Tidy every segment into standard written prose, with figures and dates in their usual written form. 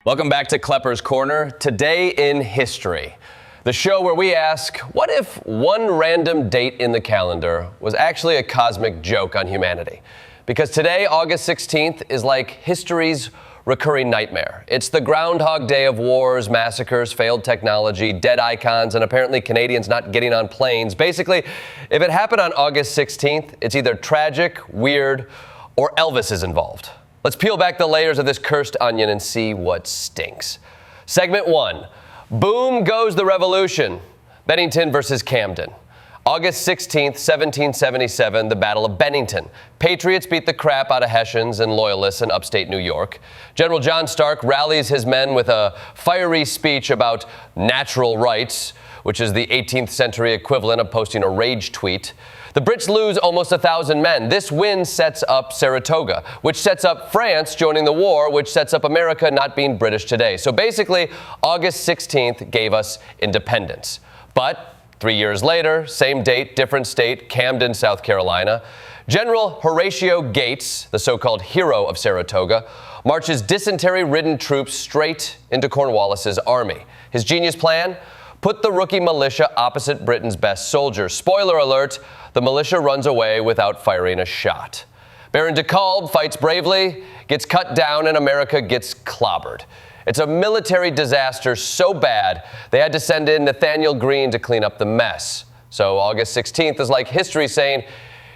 Welcome back to Kleppers Corner. Today in history, the show where we ask, what if one random date in the calendar was actually a cosmic joke on humanity? Because today, August 16th, is like history's recurring nightmare. It's the Groundhog Day of wars, massacres, failed technology, dead icons, and apparently Canadians not getting on planes. Basically, if it happened on August 16th, it's either tragic, weird, or Elvis is involved. Let's peel back the layers of this cursed onion and see what stinks. Segment 1. Boom goes the revolution. Bennington versus Camden. August 16th, 1777, the Battle of Bennington. Patriots beat the crap out of Hessians and Loyalists in upstate New York. General John Stark rallies his men with a fiery speech about natural rights, which is the 18th century equivalent of posting a rage tweet. The Brits lose almost 1,000 men. This win sets up Saratoga, which sets up France joining the war, which sets up America not being British today. So basically, August 16th gave us independence. But 3 years later, same date, different state, Camden, South Carolina, General Horatio Gates, the so-called hero of Saratoga, marches dysentery-ridden troops straight into Cornwallis's army. His genius plan? Put the rookie militia opposite Britain's best soldiers. Spoiler alert, the militia runs away without firing a shot. Baron de Kalb fights bravely, gets cut down, and America gets clobbered. It's a military disaster so bad, they had to send in Nathaniel Greene to clean up the mess. So August 16th is like history saying,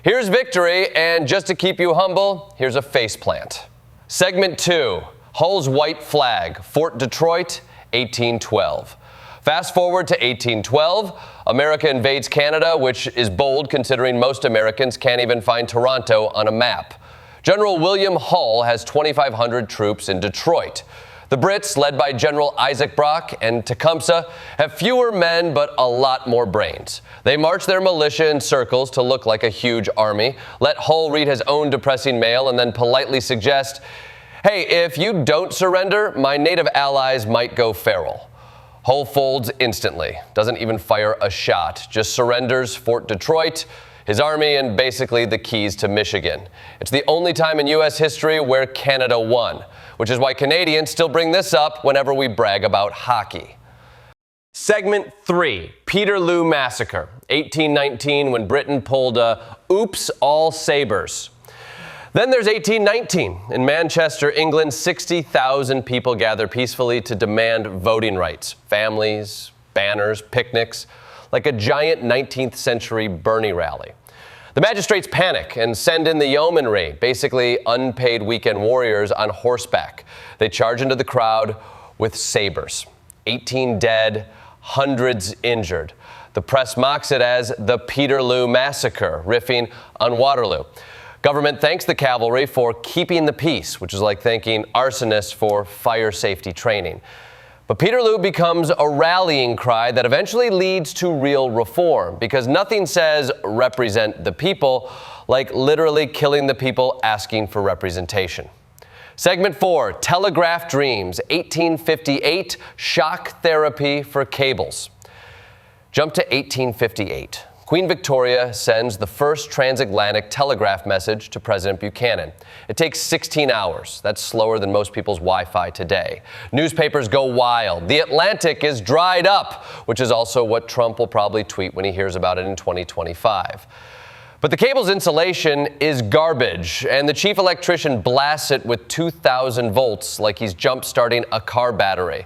here's victory, and just to keep you humble, here's a faceplant. Segment 2, Hull's white flag, Fort Detroit, 1812. Fast forward to 1812, America invades Canada, which is bold considering most Americans can't even find Toronto on a map. General William Hull has 2,500 troops in Detroit. The Brits, led by General Isaac Brock and Tecumseh, have fewer men but a lot more brains. They march their militia in circles to look like a huge army, let Hull read his own depressing mail, and then politely suggest, hey, if you don't surrender, my native allies might go feral. Hull folds instantly, doesn't even fire a shot, just surrenders Fort Detroit, his army, and basically the keys to Michigan. It's the only time in U.S. history where Canada won, which is why Canadians still bring this up whenever we brag about hockey. Segment 3, Peterloo Massacre, 1819, when Britain pulled a oops, all sabres. Then there's 1819. In Manchester, England, 60,000 people gather peacefully to demand voting rights. Families, banners, picnics, like a giant 19th century Bernie rally. The magistrates panic and send in the yeomanry, basically unpaid weekend warriors on horseback. They charge into the crowd with sabers. 18 dead, hundreds injured. The press mocks it as the Peterloo Massacre, riffing on Waterloo. Government thanks the cavalry for keeping the peace, which is like thanking arsonists for fire safety training. But Peterloo becomes a rallying cry that eventually leads to real reform, because nothing says represent the people like literally killing the people asking for representation. Segment 4, Telegraph Dreams, 1858, shock therapy for cables. Jump to 1858. Queen Victoria sends the first transatlantic telegraph message to President Buchanan. It takes 16 hours. That's slower than most people's Wi-Fi today. Newspapers go wild. The Atlantic is dried up, which is also what Trump will probably tweet when he hears about it in 2025. But the cable's insulation is garbage, and the chief electrician blasts it with 2,000 volts like he's jump-starting a car battery.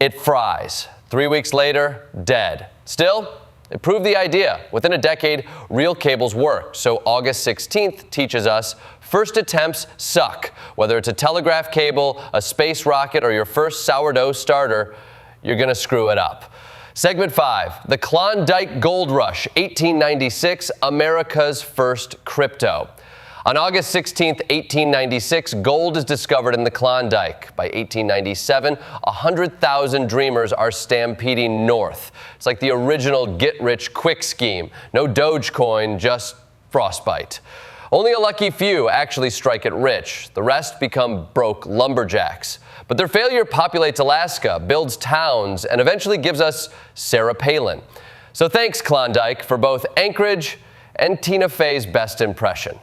It fries. 3 weeks later, dead. Still, it proved the idea. Within a decade, real cables work. So August 16th teaches us first attempts suck. Whether it's a telegraph cable, a space rocket, or your first sourdough starter, you're going to screw it up. Segment 5, the Klondike Gold Rush, 1896, America's first crypto. On August 16, 1896, gold is discovered in the Klondike. By 1897, 100,000 dreamers are stampeding north. It's like the original get-rich-quick scheme. No Dogecoin, just frostbite. Only a lucky few actually strike it rich. The rest become broke lumberjacks. But their failure populates Alaska, builds towns, and eventually gives us Sarah Palin. So thanks, Klondike, for both Anchorage and Tina Fey's best impression.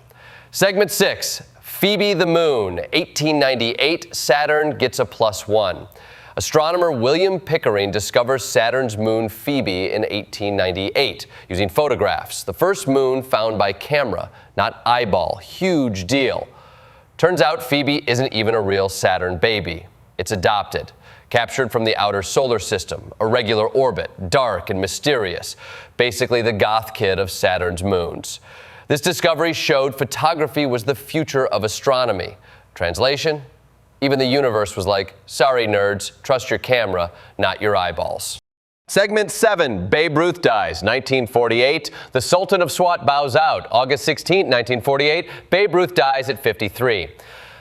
Segment 6, Phoebe the Moon, 1898, Saturn gets a +1. Astronomer William Pickering discovers Saturn's moon Phoebe in 1898 using photographs. The first moon found by camera, not eyeball. Huge deal. Turns out Phoebe isn't even a real Saturn baby. It's adopted. Captured from the outer solar system, a regular orbit, dark and mysterious. Basically the goth kid of Saturn's moons. This discovery showed photography was the future of astronomy. Translation? Even the universe was like, sorry nerds, trust your camera, not your eyeballs. Segment 7, Babe Ruth dies, 1948. The Sultan of SWAT bows out, August 16, 1948. Babe Ruth dies at 53.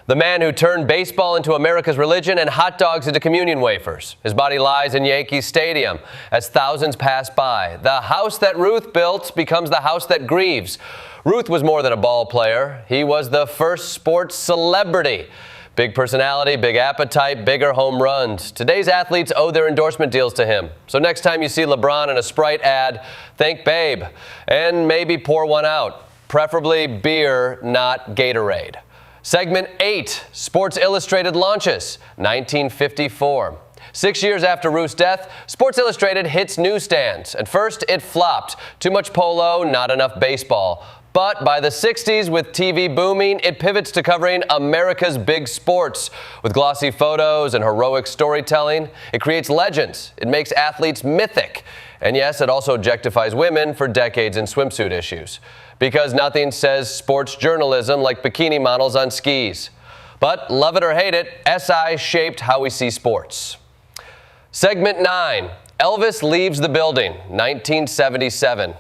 The man who turned baseball into America's religion and hot dogs into communion wafers. His body lies in Yankee Stadium as thousands pass by. The house that Ruth built becomes the house that grieves. Ruth was more than a ball player. He was the first sports celebrity. Big personality, big appetite, bigger home runs. Today's athletes owe their endorsement deals to him. So next time you see LeBron in a Sprite ad, thank Babe and maybe pour one out. Preferably beer, not Gatorade. Segment 8, Sports Illustrated launches, 1954. 6 years after Ruth's death, Sports Illustrated hits newsstands. At first, it flopped. Too much polo, not enough baseball. But by the 60s, with TV booming, it pivots to covering America's big sports. With glossy photos and heroic storytelling, it creates legends. It makes athletes mythic. And yes, it also objectifies women for decades in swimsuit issues. Because nothing says sports journalism like bikini models on skis. But love it or hate it, SI shaped how we see sports. Segment 9, Elvis leaves the building, 1977.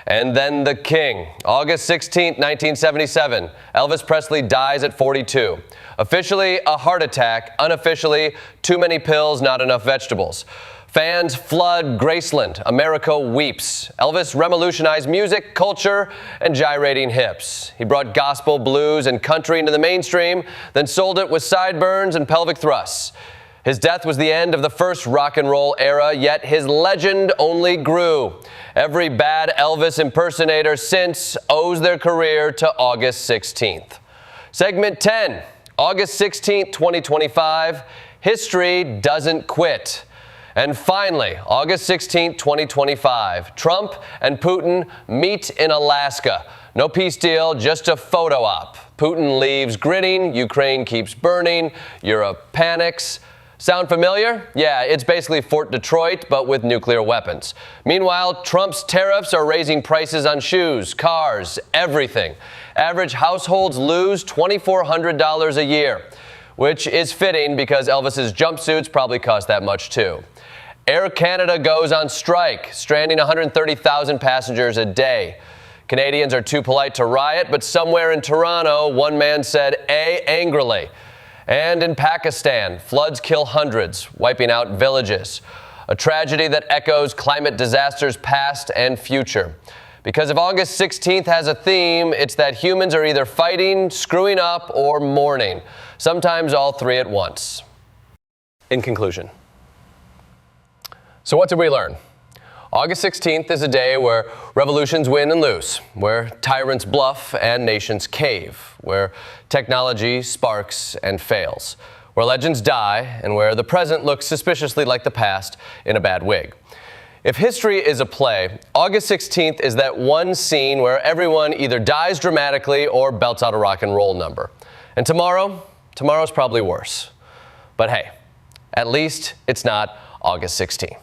And then the king. August 16, 1977. Elvis Presley dies at 42. Officially, a heart attack. Unofficially, too many pills, not enough vegetables. Fans flood Graceland. America weeps. Elvis revolutionized music, culture, and gyrating hips. He brought gospel, blues, and country into the mainstream, then sold it with sideburns and pelvic thrusts. His death was the end of the first rock and roll era, yet his legend only grew. Every bad Elvis impersonator since owes their career to August 16th. Segment 10, August 16th, 2025, History Doesn't Quit. And finally, August 16th, 2025, Trump and Putin meet in Alaska. No peace deal, just a photo op. Putin leaves grinning, Ukraine keeps burning, Europe panics. Sound familiar? Yeah, it's basically Fort Detroit, but with nuclear weapons. Meanwhile, Trump's tariffs are raising prices on shoes, cars, everything. Average households lose $2,400 a year, which is fitting because Elvis's jumpsuits probably cost that much too. Air Canada goes on strike, stranding 130,000 passengers a day. Canadians are too polite to riot, but somewhere in Toronto, one man said "A" angrily. And in Pakistan, floods kill hundreds, wiping out villages. A tragedy that echoes climate disasters past and future. Because if August 16th has a theme, it's that humans are either fighting, screwing up, or mourning. Sometimes all three at once. In conclusion. So what did we learn? August 16th is a day where revolutions win and lose, where tyrants bluff and nations cave, where technology sparks and fails, where legends die, and where the present looks suspiciously like the past in a bad wig. If history is a play, August 16th is that one scene where everyone either dies dramatically or belts out a rock and roll number. And tomorrow's probably worse. But hey, at least it's not August 16th.